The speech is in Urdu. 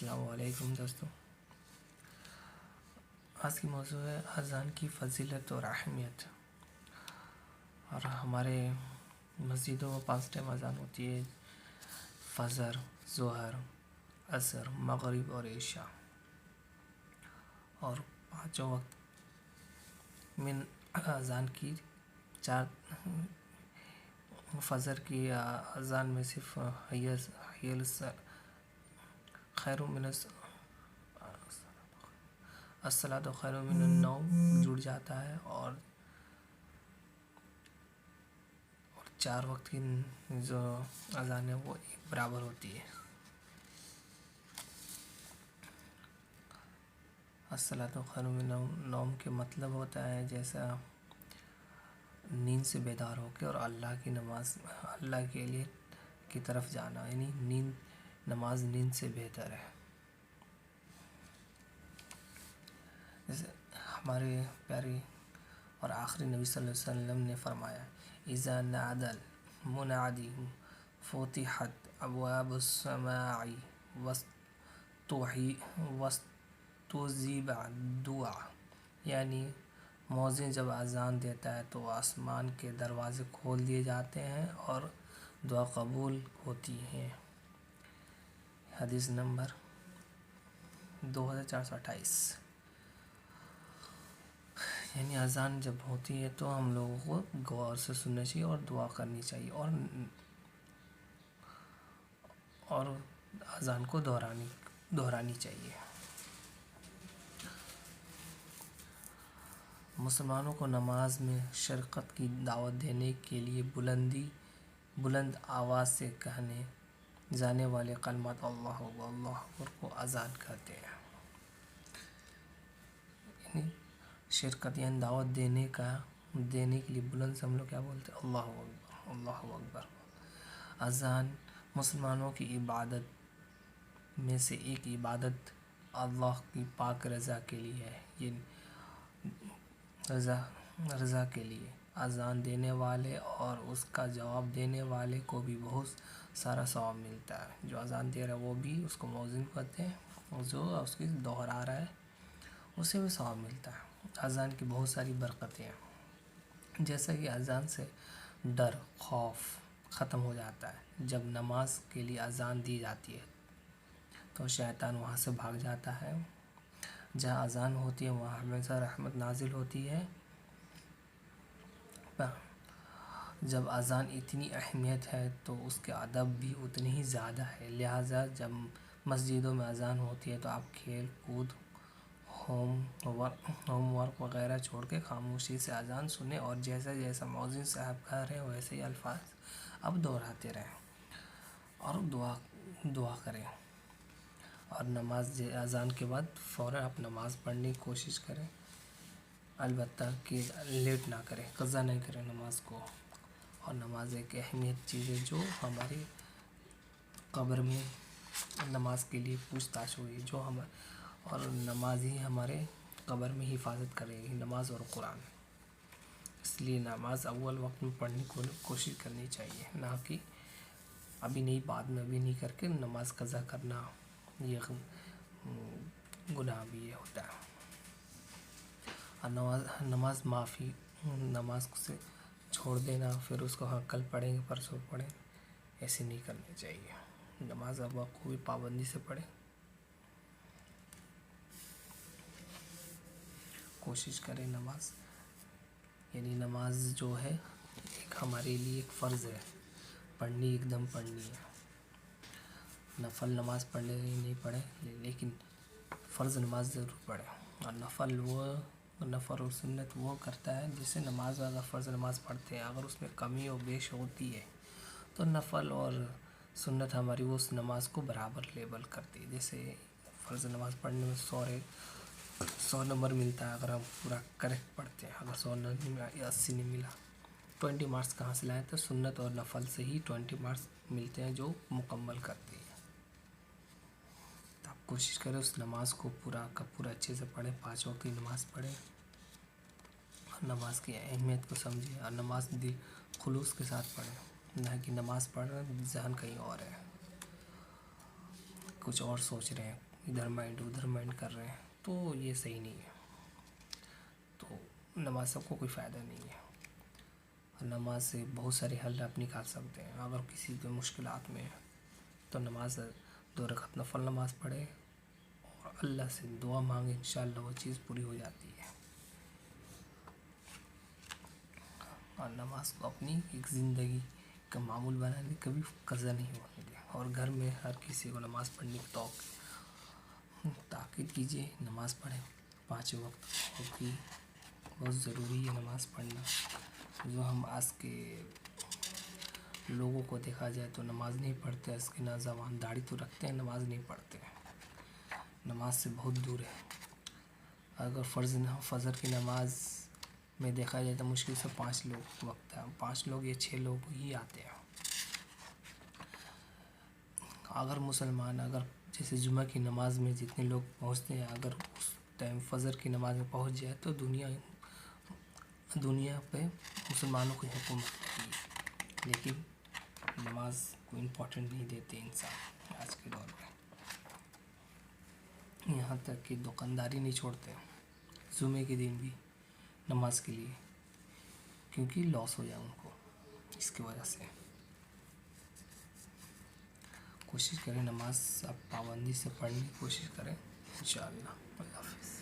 السلام علیکم دوستوں، آج کی موضوع ہے اذان کی فضیلت اور اہمیت۔ اور ہمارے مسجدوں میں 5 ٹائم اذان ہوتی ہے: فجر، ظہر، عصر، مغرب اور عشاء۔ اور 5 وقت میں اذان کی 4 فجر کی اذان میں صرف الصلاۃ خیر من النوم جڑ جاتا ہے، اور 4 وقت کی جو اذان ہے وہ ایک برابر ہوتی ہے۔ الصلاۃ خیر من النوم کے مطلب ہوتا ہے جیسا نیند سے بیدار ہو کے اور اللہ کے لیے کی طرف جانا، یعنی نماز نیند سے بہتر ہے۔ جیسے ہمارے پیارے اور آخری نبی صلی اللہ علیہ وسلم نے فرمایا: اذا نادى المنادی فتحت ابواب السماء واستجيب الدعاء، یعنی مؤذن جب اذان دیتا ہے تو آسمان کے دروازے کھول دیے جاتے ہیں اور دعا قبول ہوتی ہے۔ حدیث نمبر 2428۔ یعنی اذان جب ہوتی ہے تو ہم لوگوں کو غور سے سننا چاہیے اور دعا کرنی چاہیے، اور اذان کو دہرانی چاہیے۔ مسلمانوں کو نماز میں شرکت کی دعوت دینے کے لیے بلند آواز سے کہنے جانے والے کلمات اللہ اکبر اللہ اکبر کو اذان کہتے ہیں۔ یعنی شرکت یعنی دعوت دینے کے لیے بلند سے ہم لوگ کیا بولتے ہیں؟ اللہ اکبر اللہ اکبر۔ اذان مسلمانوں کی عبادت میں سے ایک عبادت اللہ کی پاک رضا کے لیے ہے۔ یہ رضا کے لیے اذان دینے والے اور اس کا جواب دینے والے کو بھی بہت سارا ثواب ملتا ہے۔ جو اذان دے رہا ہے وہ بھی اس کو مؤذن کہتے ہیں، اور جو اس کی دہرا رہا ہے اسے بھی ثواب ملتا ہے۔ اذان کی بہت ساری برکتیں ہیں، جیسا کہ اذان سے ڈر خوف ختم ہو جاتا ہے۔ جب نماز کے لیے اذان دی جاتی ہے تو شیطان وہاں سے بھاگ جاتا ہے۔ جہاں اذان ہوتی ہے وہاں ہمیشہ رحمت نازل ہوتی ہے۔ جب اذان اتنی اہمیت ہے تو اس کے ادب بھی اتنی ہی زیادہ ہے، لہٰذا جب مسجدوں میں اذان ہوتی ہے تو آپ کھیل کود ہوم ورک وغیرہ چھوڑ کے خاموشی سے اذان سنیں، اور جیسا مؤذن صاحب کہہ رہے ہیں ویسے ہی الفاظ اب دہراتے رہیں اور دعا کریں۔ اور نماز اذان کے بعد فوراً آپ نماز پڑھنے کی کوشش کریں، البتہ کہ لیٹ نہ کریں، قضا نہیں کریں نماز کو۔ اور نماز ایک اہمیت چیز ہے جو ہماری قبر میں نماز کے لیے پوچھ تاچھ ہوئی، اور نماز ہی ہمارے قبر میں حفاظت کرے گی، نماز اور قرآن۔ اس لیے نماز اول وقت میں پڑھنے کی کوشش کرنی چاہیے، نہ کہ ابھی نہیں بعد میں ابھی نہیں کر کے نماز قضا کرنا، یہ گناہ بھی یہ ہوتا ہے۔ اور نماز معافی، نماز سے چھوڑ دینا پھر اس کو کل پڑھیں گے پرسوں پڑھیں، ایسے نہیں کرنی چاہیے۔ نماز اب خوبی پابندی سے پڑھیں، کوشش کریں نماز، یعنی نماز جو ہے ایک ہمارے لیے ایک فرض ہے، ایک دم پڑھنی ہے۔ نفل نماز پڑھنے نہیں پڑھیں، لیکن فرض نماز ضرور پڑھیں۔ اور نفل اور سنت وہ کرتا ہے جسے نماز والا فرض نماز پڑھتے ہیں، اگر اس میں کمی و بیش ہوتی ہے تو نفل اور سنت ہماری اس نماز کو برابر لیبل کرتی ہے۔ جیسے فرض نماز پڑھنے میں 100 نمبر ملتا ہے اگر ہم پورا کریکٹ پڑھتے ہیں، اگر 100 نہیں ملا یا 80 نہیں ملا، 20 مارکس کہاں سے لائیں؟ تو سنت اور نفل سے ہی 20 مارکس ملتے ہیں جو مکمل کرتی ہے۔ تو آپ کوشش کریں اس نماز کو پورا اچھے سے پڑھیں، 5 وقت کی نماز پڑھیں، نماز کی اہمیت کو سمجھیں، اور نماز دل خلوص کے ساتھ پڑھیں، نہ کہ نماز پڑھ رہے ہیں ذہن کہیں اور ہے، کچھ اور سوچ رہے ہیں، ادھر مائنڈ ادھر مائنڈ کر رہے ہیں، تو یہ صحیح نہیں ہے. تو نماز کو کوئی فائدہ نہیں ہے. نماز سے بہت سارے حل آپ نکال سکتے ہیں. اگر کسی کو مشکلات میں ہے تو نماز 2 رکعت نفل نماز پڑھے اور اللہ سے دعا مانگے، انشاءاللہ وہ چیز پوری ہو جاتی ہے. اور نماز کو اپنی ایک زندگی کا معمول بنانے، کبھی قضا نہیں ہونے دیں. اور گھر میں ہر کسی کو نماز پڑھنے کی تاکید کیجیے. نماز پڑھیں 5 وقت، کیونکہ بہت ضروری ہے نماز پڑھنا. جو ہم آج کے لوگوں کو دیکھا جائے تو نماز نہیں پڑھتے، اس کے نوجوان داڑھی تو رکھتے ہیں، نماز نہیں پڑھتے. نماز سے بہت دور ہے. اگر فجر کی نماز میں دیکھا جائے تو مشکل سے 5 لوگ وقت ہے، 5 لوگ یا 6 لوگ ہی آتے ہیں. اگر مسلمان جیسے جمعہ کی نماز میں جتنے لوگ پہنچتے ہیں، اگر اس ٹائم فجر کی نماز میں پہنچ جائے تو دنیا پہ مسلمانوں کی حکومت ہوگی. لیکن نماز کو امپورٹنٹ نہیں دیتے انسان آج کے دور میں. یہاں تک کہ دکانداری نہیں چھوڑتے جمعے کے دن بھی نماز کے لیے، کیونکہ لاس ہو جائے ان کو. اس کی وجہ سے کوشش کریں نماز آپ پابندی سے پڑھنے کی کوشش کریں. انشاءاللہ. اللہ حافظ.